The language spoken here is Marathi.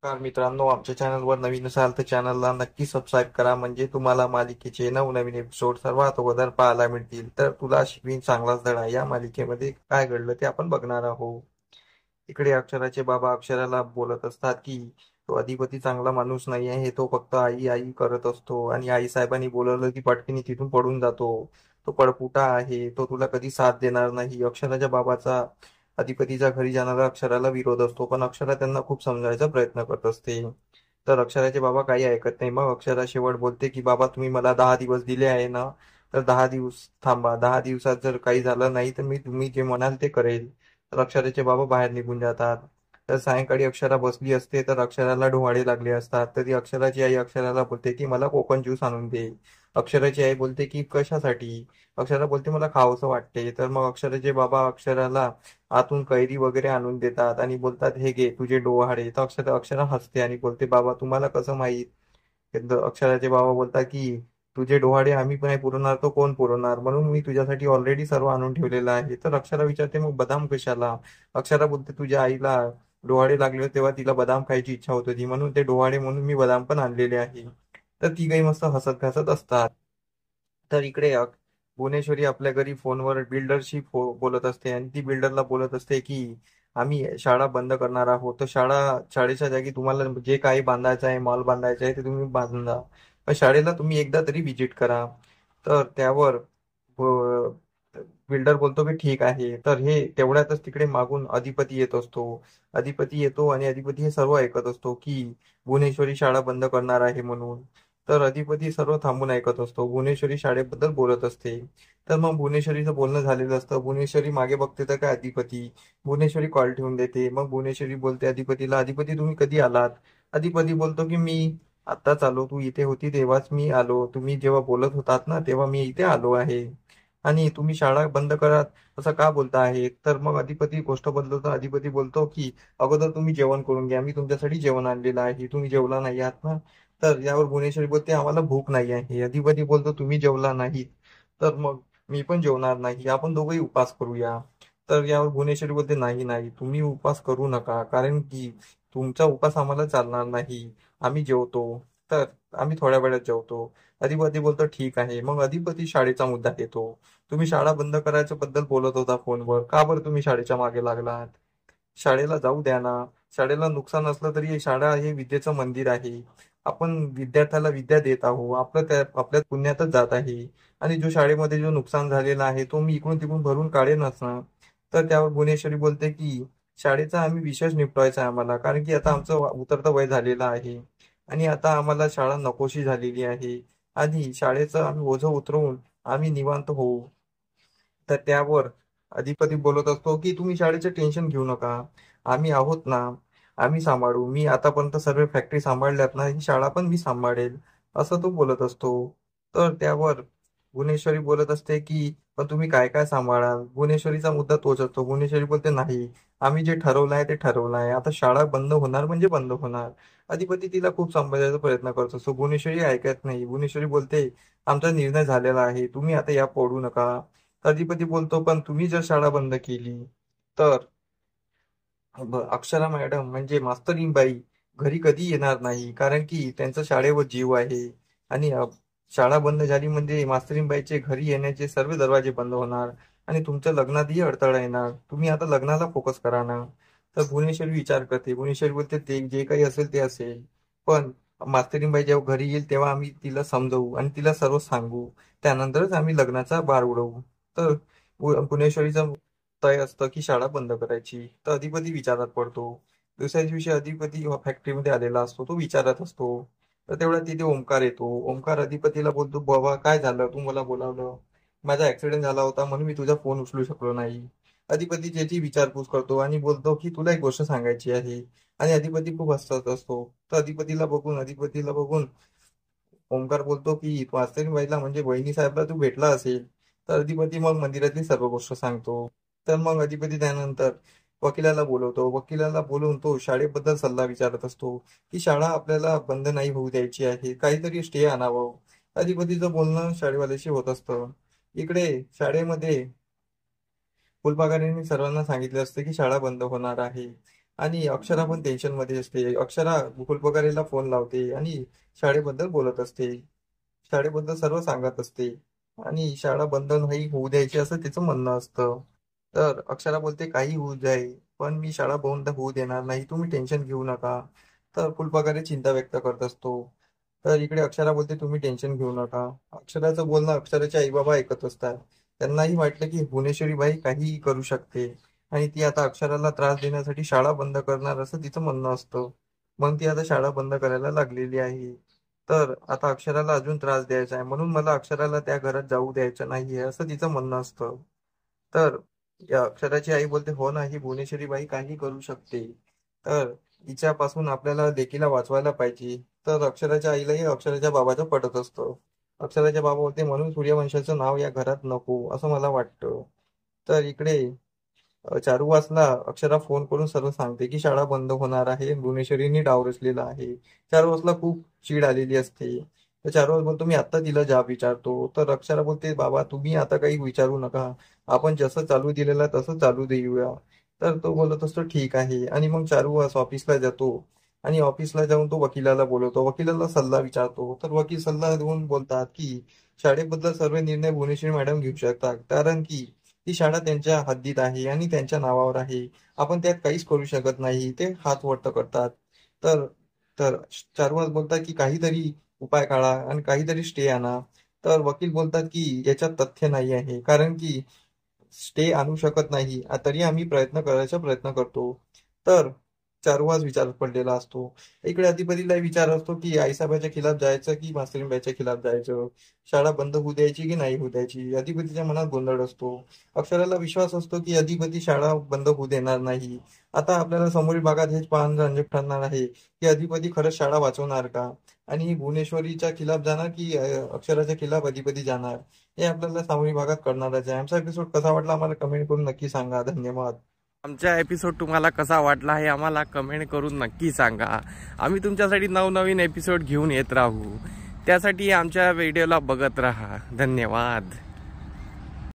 नमस्कार मित्रांनो, आमच्या चॅनलवर नवीन असाल तर चॅनलला नक्की सबस्क्राईब करा, म्हणजे तुम्हाला मालिकेचे नवनवीन एपिसोड सर्वात अगोदर पाहायला मिळतील. तर तुला शिकवीन चांगलाच धडा या मालिकेमध्ये काय घडलं ते आपण बघणार आहोत. इकडे अक्षराचे बाबा अक्षराला बोलत असतात की तो अधिपती चांगला माणूस नाही आहे, तो फक्त आई आई करत असतो आणि आई साहेबांनी बोलवलं की पटकीने तिथून पडून जातो. तो पळपुटा आहे, तो तुला कधी साथ देणार नाही. अक्षराच्या बाबाचा अधिपतीच्या घरी जाणारा अक्षराला विरोध असतो, पण अक्षरा त्यांना खूप समजायचा प्रयत्न करत असते. तर अक्षराचे बाबा काही ऐकत नाही. मग अक्षरा शेवट बोलते की बाबा, तुम्ही मला 10 दिवस दिले आहे ना, तर 10 दिवस थांबा. 10 दिवसात जर काही झालं नाही तर मी तुम्ही जे म्हणाल ते करेल. तर अक्षराचे बाबा बाहेर निघून जातात. तर सायंकाळी अक्षरा बसली असते, तर अक्षराला डोहाळे लागले असतात. तर ती अक्षराची आई अक्षराला बोलते की मला कोकण ज्यूस आणून दे. अक्षराची आई बोलते की कशासाठी. अक्षरा बोलते मला खावंसं वाटते. तर मग अक्षराचे बाबा अक्षराला आतून कैरी वगैरे आणून देतात आणि बोलतात हे घे तुझे डोहाळे. तर अक्षरा हसते आणि बोलते बाबा तुम्हाला कसं माहीत. एकदा अक्षराचे बाबा बोलतात की तुझे डोहाळे आम्ही पण नाही पुरवणार तो कोण पुरवणार, म्हणून मी तुझ्यासाठी ऑलरेडी सर्व आणून ठेवलेलं आहे. तर अक्षरा विचारते मग बदाम कशाला. अक्षरा बोलते तुझ्या आईला डोहाळे लागले होते तेव्हा तिला बदाम खायची इच्छा होत होती, म्हणून ते डोहाळे म्हणून मी बदाम पण आणलेले आहे. तर ती काही मस्त हसत हसत असतात. तर इकडे भुवनेश्वरी आपल्या घरी फोनवर बिल्डरशी बोलत असते आणि ती बिल्डरला बोलत असते की आम्ही शाळा बंद करणार आहोत, तर शाळेच्या जागी तुम्हाला जे काही बांधायचं आहे, मॉल बांधायचं आहे ते तुम्ही बांधा, पण शाळेला तुम्ही एकदा तरी व्हिजिट करा. तर त्यावर बिल्डर बोलतो की ठीक आहे. तर हे तेवढ्यातच तिकडे मागून अधिपती येत असतो. अधिपती येतो आणि अधिपती हे सर्व ऐकत असतो की भुवनेश्वरी शाळा बंद करणार आहे म्हणून. तर अधिपती सर्व थांबून ऐकत असतो. भुवनेश्वरी शाळेबद्दल बोलत असते. तर मग भुवनेश्वरीचं बोलणं झालेलं असतं. भुवनेश्वरी मागे बघते तर काय अधिपती. भुवनेश्वरी कॉल ठेवून देते. मग भुवनेश्वरी बोलते अधिपतीला, अधिपती तुम्ही कधी आलात. अधिपती बोलतो की मी आत्ताच आलो, तू इथे होती तेव्हाच मी आलो, तुम्ही जेव्हा बोलत होतात ना तेव्हा मी इथे आलो आहे. आणि तुम्ही शाळा बंद करा असं का बोलता आहे. तर मग अधिपती गोष्ट बदलतो. अधिपती बोलतो की अगोदर तुम्ही जेवण करून घ्या, मी तुमच्यासाठी जेवण आणलेलं आहे, तुम्ही जेवला नाही आहात ना. तर यावर भुवनेश्वरी बोलते आम्हाला भूक नाही आहे. अधिपती बोलतो तुम्ही जेवला नाहीत तर मग मी पण जेवणार नाही, आपण दोघंही उपवास करूया. तर यावर भुवनेश्वरी बोलते नाही नाही, तुम्ही उपवास करू नका, कारण की तुमचा उपवास आम्हाला चालणार नाही. आम्ही जेवतो. तर आम्ही थोड्या वेळात जेवतो. अधिपती बोलतो ठीक आहे. मग अधिपती शाळेचा मुद्दा येतो. तुम्ही शाळा बंद करायच्या बद्दल बोलत होता फोनवर, का बरं तुम्ही शाळेच्या मागे लागलात. शाळेला जाऊ द्या ना. शाळेला नुकसान असलं तरी शाळा हे विद्येचं मंदिर आहे. आपण विद्यार्थ्याला विद्या देत आहोत, आपल्या पुण्यातच जात आहे. आणि जो शाळेमध्ये जो नुकसान झालेला आहे तो मी इकडून तिकडून भरून काढेनच ना. तर त्यावर भुवनेश्वरी बोलते की शाळेचा आम्ही विषयच निपटवायचा आहे आम्हाला, कारण की आता आमचं उतरतं वय झालेलं आहे आणि आता आम्हाला शाळा नकोशी झालेली आहे. आणि शाळेचं आम्ही ओझं उतरवून आम्ही निवांत होऊ. तर त्यावर अधिपती बोलत असतो की तुम्ही शाळेचे टेन्शन घेऊ नका, आम्ही आहोत ना. आम्ही सांभाळू, मी आतापर्यंत सर्व फॅक्टरी सांभाळल्यात ना, ही शाळा पण मी सांभाळेल, असं तो बोलत असतो. तर त्यावर भुवनेश्वरी बोलत असते की पण तुम्ही काय काय सांभाळाल. भुवनेश्वरीचा मुद्दा तोच असतो. भुवनेश्वरी बोलते नाही, आम्ही जे ठरवलं आहे ते ठरवलं आहे, आता शाळा बंद होणार म्हणजे बंद होणार. अधिपती तिला खूप सांभाळायचा प्रयत्न करत असतो. भुवनेश्वरी ऐकत नाही. भुवनेश्वरी बोलते आमचा निर्णय झालेला आहे, तुम्ही आता या पडू नका. अधिपती बोलतो पण तुम्ही जर शाळा बंद केली तर अक्षरा मॅडम म्हणजे मास्तरीन बाई घरी कधी येणार नाही, कारण की त्यांचा शाळेवर जीव आहे. आणि शाळा बंद झाली म्हणजे मास्तरीन बाईचे घरी येण्याचे सर्व दरवाजे बंद होणार आणि तुमच्या लग्नातही अडथळा येणार. तुम्ही आता लग्नाला फोकस करा ना. तर भुवनेश्वरी विचार करते. भुवनेश्वरी बोलते ते जे काही असेल ते असेल, पण मास्तरीन बाई जेव्हा घरी येईल तेव्हा आम्ही तिला समजवू आणि तिला सर्व सांगू, त्यानंतरच आम्ही लग्नाचा बार उडवू. तर भुवनेश्वरीचा तय असतं की शाळा बंद करायची. तर अधिपती विचारात पडतो. दुसऱ्या दिवशी अधिपती फॅक्टरीमध्ये आलेला असतो, तो विचारत असतो. तर तेवढ्या तिथे ओमकार येतो. ओमकार अधिपतीला बोलतो बाबा काय झालं, तू मला बोलावलं. माझा ऍक्सिडेंट झाला होता म्हणून मी तुझा फोन उचलू शकलो नाही. अधिपती त्याची विचारपूस करतो आणि बोलतो की तुला एक गोष्ट सांगायची आहे. आणि अधिपती खूप हसत असतो. तर अधिपतीला बघून ओमकार बोलतो की वास्तविक बाईला म्हणजे वहिनी साहेबला तू भेटला असेल. तर अधिपती मग मंदिरातली सर्व गोष्ट सांगतो. तर मग अधिपती त्यानंतर वकिलाला बोलवतो. वकिलाला बोलवून तो शाळेबद्दल सल्ला विचारत असतो की शाळा आपल्याला बंद नाही होऊ द्यायची आहे, काहीतरी स्टे आणावं. अधिपतीचं बोलणं शाळेवाल्याशी होत असतं. इकडे शाळेमध्ये फुलपाखरांनी सर्वांना सांगितले असते की शाळा बंद होणार आहे. आणि अक्षरा पण टेन्शन मध्ये असते. अक्षरा फुलपगारीला फोन लावते आणि शाळेबद्दल बोलत असते. शाळेबद्दल सर्व सांगत असते आणि शाळा बंद नाही होऊ द्यायची असं तिचं म्हणणं असतं. तर अक्षरा बोलते काही होऊ जाईल, पण मी शाळा बंद होऊ देणार नाही, तुम्ही टेन्शन घेऊ नका. तर फुलपगारे चिंता व्यक्त करत असतो. तर इकडे अक्षरा बोलते तुम्ही टेन्शन घेऊ नका. अक्षराचं बोलणं अक्षराचे आई बाबा ऐकत असतात. त्यांनाही वाटलं की भुवनेश्वरी बाई काहीही करू शकते आणि ती आता अक्षराला त्रास देण्यासाठी शाळा बंद करणार असं तिचं म्हणणं असतं. मग ती आता शाळा बंद करायला लागलेली आहे. तर आता अक्षराला अजून त्रास द्यायचा आहे म्हणून मला अक्षराला त्या घरात जाऊ द्यायचं नाहीये असं तिचं म्हणणं असतं. तर या अक्षराची आई बोलते हो ना, ही भुवनेश्वरी बाई काही करू शकते. तर हिच्यापासून आपल्याला लेकीला वाचवायला पाहिजे. तर अक्षराच्या आईलाही अक्षराच्या बाबाचं पटत असतं. अक्षराच्या बाबा बोलते म्हणून सूर्यवंशाचं नाव या घरात नको असं मला वाटतं. तर इकडे चारुवासला अक्षरा फोन करून सर्व सांगते की शाळा बंद होणार आहे, भुवनेश्वरीने डाव रचलेला आहे. चारुवासला खूप चीड आलेली असते. तर चारुवास बोलतो मी आता तिला जाब विचारतो. तर अक्षरा बोलते बाबा तुम्ही आता काही विचारू नका, आपण जसं चालू दिलेलं तसं चालू देऊया. तर तो बोलत असतो ठीक आहे आणि मग चारुवास ऑफिसला जातो आणि ऑफिसला जाऊन तो वकिलाला बोलवतो. वकिलाला सल्ला विचारतो. तर वकील सल्ला देऊन बोलतात की शाळेबद्दल सर्व निर्णय भुवनेश्वरी मॅडम घेऊ शकतात, कारण की ती शाळा त्यांच्या हद्दीत आहे आणि त्यांच्या नावावर आहे. आपण त्यात काहीच करू शकत नाही. ते हात वर करतात. तर तर चारुवास बोलतात की काहीतरी उपाय काढा आणि काहीतरी स्टे आणा. तर वकील बोलतात की याच्यात तथ्य नाही आहे, कारण की स्टे आणू शकत नाही, तरी आम्ही करायचा प्रयत्न करतो. तर चारुवास विचार पडलेला असतो. इकडे अधिपतीला विचार असतो की आईसाहेबाच्या खिलाफ जायचं की मास्तरीबाईच्या खिलाफ जायचं, शाळा बंद होऊ द्यायची की नाही होऊ द्यायची. अधिपतीच्या मनात गोंधळ असतो. अक्षराला विश्वास असतो की अधिपती शाळा बंद होऊ देणार नाही. आता आपल्याला समोरील भागात हेच पाहणं रंजक ठरणार आहे की अधिपती खरंच शाळा वाचवणार का आणि भुवनेश्वरीच्या खिलाफ जाणार की अक्षराच्या खिलाफ अधिपती जाणार, हे आपल्याला सामोरी भागात कळणारच आहे. आमचा एपिसोड कसा वाटला आम्हाला कमेंट करून नक्की सांगा. धन्यवाद. आमचा एपिसोड तुम्हाला कसा वाटला हे आम्हाला कमेंट करून नक्की सांगा. आम्ही तुमच्यासाठी नवनवीन एपिसोड घेऊन येत राहू. त्यासाठी आमच्या व्हिडिओला बघत राहा. धन्यवाद.